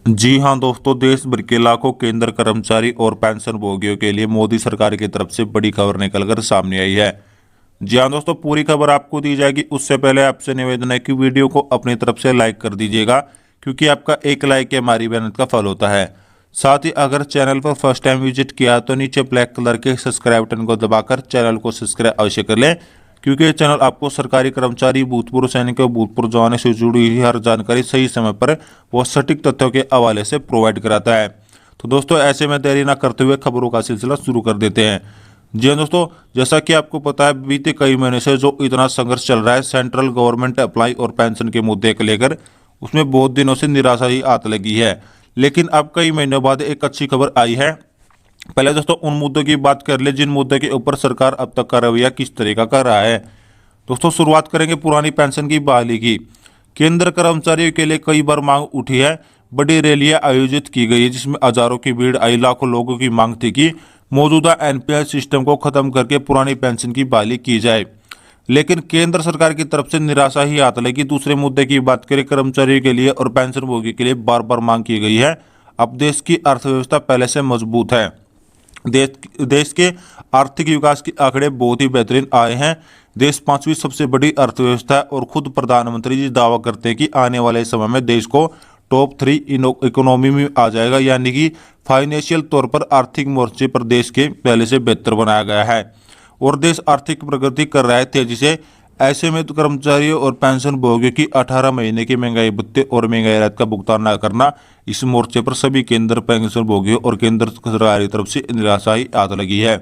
जी हाँ दोस्तों, देश भर के लाखों केंद्र कर्मचारी और पेंशन भोगियों के लिए मोदी सरकार की तरफ से बड़ी खबर निकलकर सामने आई है। जी हाँ दोस्तों, पूरी खबर आपको दी जाएगी। उससे पहले आपसे निवेदन है कि वीडियो को अपनी तरफ से लाइक कर दीजिएगा, क्योंकि आपका एक लाइक ही हमारी मेहनत का फल होता है। साथ ही अगर चैनल पर फर्स्ट टाइम विजिट किया तो नीचे ब्लैक कलर के सब्सक्राइब बटन को दबाकर चैनल को सब्सक्राइब अवश्य कर लें, क्योंकि ये चैनल आपको सरकारी कर्मचारी, भूतपूर्व सैनिक और भूतपूर्व जवानों से जुड़ी हुई हर जानकारी सही समय पर व सटीक तथ्यों के हवाले से प्रोवाइड कराता है। तो दोस्तों, ऐसे में देरी ना करते हुए खबरों का सिलसिला शुरू कर देते हैं। जी हाँ दोस्तों, जैसा कि आपको पता है, बीते कई महीने से जो इतना संघर्ष चल रहा है सेंट्रल गवर्नमेंट अप्लाई और पेंशन के मुद्दे को लेकर, उसमें बहुत दिनों से निराशा ही आत लगी है। लेकिन अब कई महीनों बाद एक अच्छी खबर आई है। पहले दोस्तों उन मुद्दों की बात कर ले जिन मुद्दों के ऊपर सरकार अब तक का रवैया किस तरह का कर रहा है। दोस्तों, शुरुआत करेंगे पुरानी पेंशन की बहाली की। केंद्र कर्मचारियों के लिए कई बार मांग उठी है। बड़ी रैलियां आयोजित की गई है, जिसमें हजारों की भीड़ आई। लाखों लोगों की मांग थी कि मौजूदा एनपीएस सिस्टम को खत्म करके पुरानी पेंशन की बहाली की जाए। लेकिन केंद्र सरकार की तरफ से निराशा ही हाथ लगी। दूसरे मुद्दे की बात करें, कर्मचारियों के लिए और पेंशन भोगी के लिए बार बार मांग की गई है। अब देश की अर्थव्यवस्था पहले से मजबूत है। देश के आर्थिक विकास के आंकड़े बहुत ही बेहतरीन आए हैं। देश 5वीं सबसे बड़ी अर्थव्यवस्था है और खुद प्रधानमंत्री जी दावा करते हैं कि आने वाले समय में देश को टॉप 3 इकोनॉमी में आ जाएगा, यानी कि फाइनेंशियल तौर पर आर्थिक मोर्चे पर देश के पहले से बेहतर बनाया गया है और देश आर्थिक प्रगति कर रहा है तेजी से। ऐसे में तो कर्मचारियों और पेंशन भोगियों की 18 महीने की महंगाई भत्ते और महंगाई राहत का भुगतान न करना, इस मोर्चे पर सभी केंद्र पेंशन भोगियों और केंद्र सरकार की तरफ से निराशा ही आत लगी है।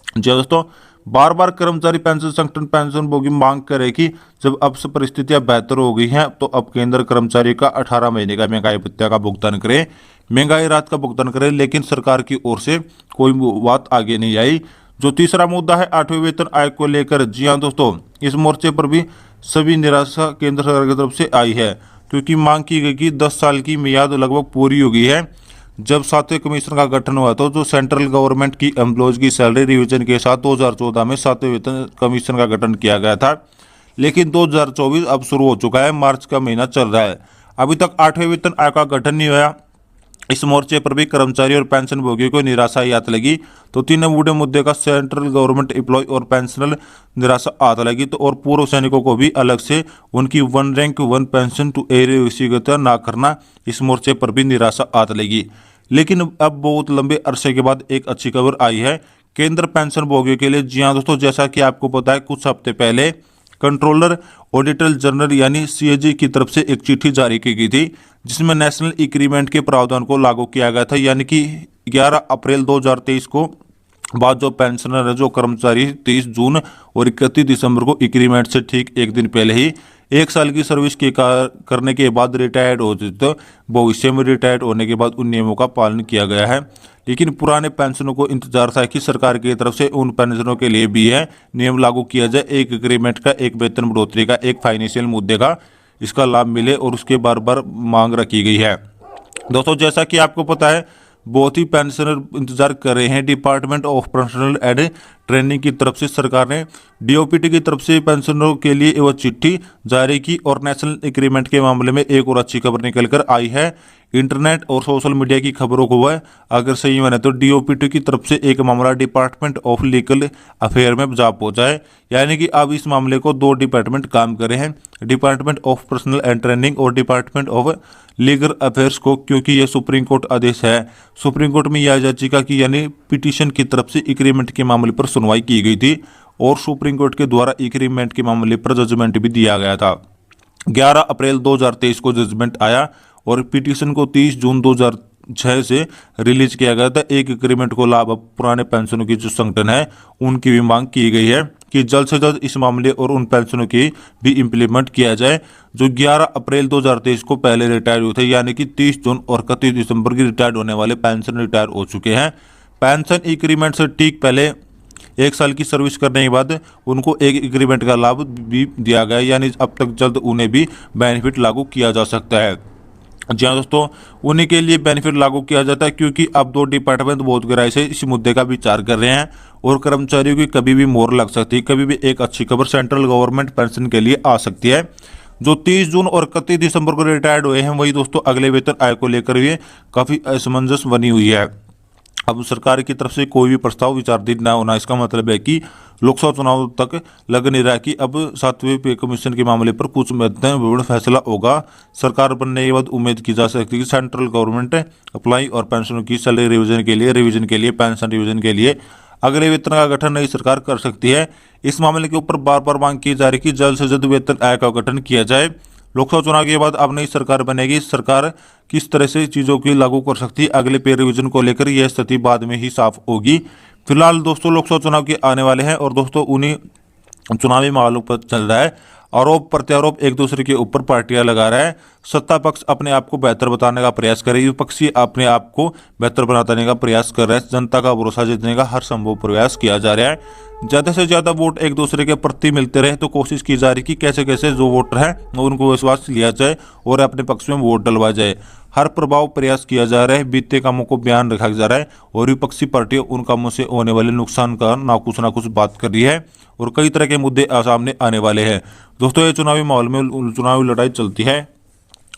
जी दोस्तों, बार बार कर्मचारी पेंशन संगठन पेंशन भोगी मांग करे कि जब अब से परिस्थितियां बेहतर हो गई हैं तो अब केंद्र कर्मचारी का 18 महीने का महंगाई भत्ते का भुगतान करे, महंगाई राहत का भुगतान करे। लेकिन सरकार की ओर से कोई बात आगे नहीं आई। जो तीसरा मुद्दा है 8वें वेतन आयोग को लेकर। जी हाँ दोस्तों, इस मोर्चे पर भी सभी निराशा केंद्र सरकार की तरफ से आई है, क्योंकि मांग की गई कि 10 साल की मियाद लगभग पूरी हो गई है जब 7वें कमीशन का गठन हुआ था। जो सेंट्रल गवर्नमेंट की एम्प्लॉयज की सैलरी रिवीजन के साथ 2014 में 7वें वेतन कमीशन का गठन किया गया था। लेकिन 2024 अब शुरू हो चुका है, मार्च का महीना चल रहा है, अभी तक 8वें वेतन आयोग का गठन नहीं हुआ। इस मोर्चे पर भी कर्मचारी और पेंशन भोगियों को निराशा ही हाथ लगी। तो तीनों बूढ़े मुद्दे का सेंट्रल गवर्नमेंट एम्प्लॉय और पेंशनल निराशा हाथ लगी। तो और पूर्व सैनिकों को भी अलग से उनकी 1 रैंक 1 पेंशन टू एरिया ना करना, इस मोर्चे पर भी निराशा हाथ लगी। लेकिन अब बहुत लंबे अरसे के बाद एक अच्छी खबर आई है केंद्र पेंशन भोगियों के लिए। जी हाँ दोस्तों, जैसा कि आपको पता है, कुछ हफ्ते पहले कंट्रोलर ऑडिटर जनरल यानी सीएजी की तरफ से एक चिट्ठी जारी की गई थी, जिसमें नेशनल इंक्रीमेंट के प्रावधान को लागू किया गया था। यानी कि 11 अप्रैल 2023 को बाद जो पेंशनर है, जो कर्मचारी 30 जून और 31 दिसंबर को इंक्रीमेंट से ठीक एक दिन पहले ही 1 साल की सर्विस के करने के बाद रिटायर्ड हो जाते, तो भविष्य में रिटायर्ड होने के बाद उन नियमों का पालन किया गया है। लेकिन पुराने पेंशनों को इंतजार था कि सरकार की तरफ से उन पेंशनों के लिए भी है नियम लागू किया जाए, एक इंक्रीमेंट का, एक वेतन बढ़ोतरी का, एक फाइनेंशियल मुद्दे का इसका लाभ मिले, और उसके बार बार मांग रखी गई है। दोस्तों, जैसा कि आपको पता है, बहुत ही पेंशनर इंतजार कर रहे हैं। Department of personal and training की तरफ से सरकार ने डीओपीटी की तरफ से पेंशनरों के लिए वह चिट्ठी जारी की। और नेशनल इंक्रीमेंट के मामले में एक और अच्छी खबर निकल कर आई है। इंटरनेट और सोशल मीडिया की खबरों को वह अगर सही माने तो डीओपीटी की तरफ से एक मामला डिपार्टमेंट ऑफ लीगल अफेयर में जा पहुंचा है। यानी कि अब इस मामले को 2 डिपार्टमेंट काम कर रहे हैं, department of personal and training और डिपार्टमेंट ऑफ लीगल अफेयर्स को, क्योंकि यह सुप्रीम कोर्ट आदेश है। सुप्रीम कोर्ट में यह याचिका की यानी पिटीशन की तरफ से इंक्रीमेंट के मामले पर सुनवाई की गई थी और सुप्रीम कोर्ट के द्वारा इंक्रीमेंट के मामले पर जजमेंट भी दिया गया था। 11 अप्रैल 2023 को जजमेंट आया और पिटीशन को 30 जून 2006 से रिलीज किया गया था। एक इंक्रीमेंट को लाभ अब पुराने पेंशनों की जो संगठन है उनकी भी मांग की गई है कि जल्द से जल्द इस मामले और उन पेंशनों की भी इम्प्लीमेंट किया जाए जो 11 अप्रैल 2023 को पहले रिटायर हुए थे। यानी कि 30 जून और 31 दिसंबर की रिटायर्ड होने वाले पेंशन रिटायर हो चुके हैं। पेंशन इंक्रीमेंट से ठीक पहले 1 साल की सर्विस करने के बाद उनको एक इंक्रीमेंट का लाभ भी दिया गया, यानी अब तक जल्द उन्हें भी बेनिफिट लागू किया जा सकता है। जी हाँ दोस्तों, उन्हीं के लिए बेनिफिट लागू किया जाता है, क्योंकि अब 2 डिपार्टमेंट बहुत गहराई से इस मुद्दे का विचार कर रहे हैं और कर्मचारियों की कभी भी मोहर लग सकती है। कभी भी एक अच्छी खबर सेंट्रल गवर्नमेंट पेंशन के लिए आ सकती है। जो 30 जून और 31 दिसंबर को रिटायर्ड हुए हैं वही दोस्तों अगले वेतन आयोग को लेकर भी काफी असमंजस बनी हुई है। अब सरकार की तरफ से कोई भी प्रस्ताव विचाराधीन न होना इसका मतलब है कि लोकसभा चुनाव तक लग नहीं रहा कि अब 7वें पे कमीशन के मामले पर कुछ महत्वपूर्ण फैसला होगा। सरकार बनने के बाद उम्मीद की जा सकती है कि सेंट्रल गवर्नमेंट अप्लाई और पेंशनों की सैलरी रिवीजन के लिए पेंशन रिवीजन के लिए अगले वेतन का गठन नई सरकार कर सकती है। इस मामले के ऊपर बार बार मांग की जा रही कि जल्द से जल्द वेतन आयोग का गठन किया जाए। लोकसभा चुनाव के बाद अब नई सरकार बनेगी, सरकार किस तरह से चीज़ों की लागू कर सकती है अगले पे रिवीजन को लेकर यह स्थिति बाद में ही साफ होगी। फिलहाल दोस्तों लोकसभा चुनाव के आने वाले हैं और दोस्तों उन्हीं चुनावी मामलों पर चल रहा है। आरोप प्रत्यारोप एक दूसरे के ऊपर पार्टियां लगा रहा है। सत्ता पक्ष अपने आप को बेहतर बताने का प्रयास कर रही है, विपक्षी अपने आप को बेहतर बनाने का प्रयास कर रहा है। जनता का भरोसा जीतने का हर संभव प्रयास किया जा रहा है। ज़्यादा से ज़्यादा वोट एक दूसरे के प्रति मिलते रहे तो कोशिश की जा रही कि कैसे कैसे जो वोटर हैं उनको विश्वास लिया जाए और अपने पक्ष में वोट डलवा जाए। हर प्रभाव प्रयास किया जा रहा है, बीते कामों को बयान रखा जा रहा है और विपक्षी पार्टियां उन कामों से होने वाले नुकसान का ना कुछ बात कर रही है और कई तरह के मुद्दे सामने आने वाले हैं। दोस्तों ये चुनावी माहौल में चुनावी लड़ाई चलती है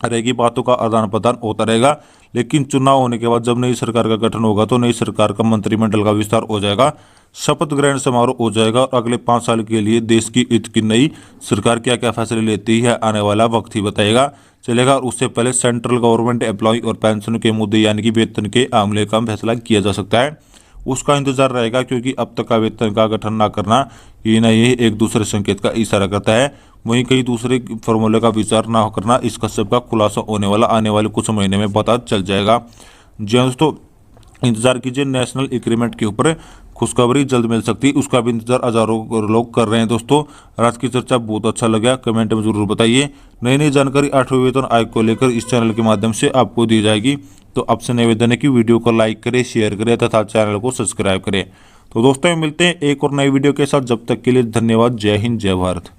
रहेगी, बातों का आदान प्रदान होता रहेगा, लेकिन चुनाव होने के बाद जब नई सरकार का गठन होगा तो नई सरकार का मंत्रिमंडल का विस्तार हो जाएगा, शपथ ग्रहण समारोह हो जाएगा और अगले 5 साल के लिए देश की हित की नई सरकार क्या क्या फैसले लेती है आने वाला वक्त ही बताएगा चलेगा। और उससे पहले सेंट्रल गवर्नमेंट एम्प्लॉय और पेंशन के मुद्दे यानी कि वेतन के मामले का फैसला किया जा सकता है, उसका इंतजार रहेगा, क्योंकि अब तक का वेतन का गठन ना करना ये ना ये एक दूसरे संकेत का इशारा करता है। वहीं कई दूसरे फॉर्मूले का विचार ना करना, इसका सबका खुलासा होने वाला आने वाले कुछ महीने में पता चल जाएगा। जी दोस्तों इंतजार कीजिए, नेशनल इंक्रीमेंट के ऊपर खुशखबरी जल्द मिल सकती है, उसका भी इंतजार हजारों लोग कर रहे हैं। दोस्तों रात की चर्चा बहुत अच्छा लगा, कमेंट में जरूर बताइए। नई नई जानकारी 8वें वेतन आयोग को लेकर इस चैनल के माध्यम से आपको दी जाएगी, तो आपसे निवेदन है कि वीडियो को लाइक करें, शेयर करें तथा चैनल को सब्सक्राइब करें। तो दोस्तों मिलते हैं एक और नई वीडियो के साथ, जब तक के लिए धन्यवाद। जय हिंद, जय भारत।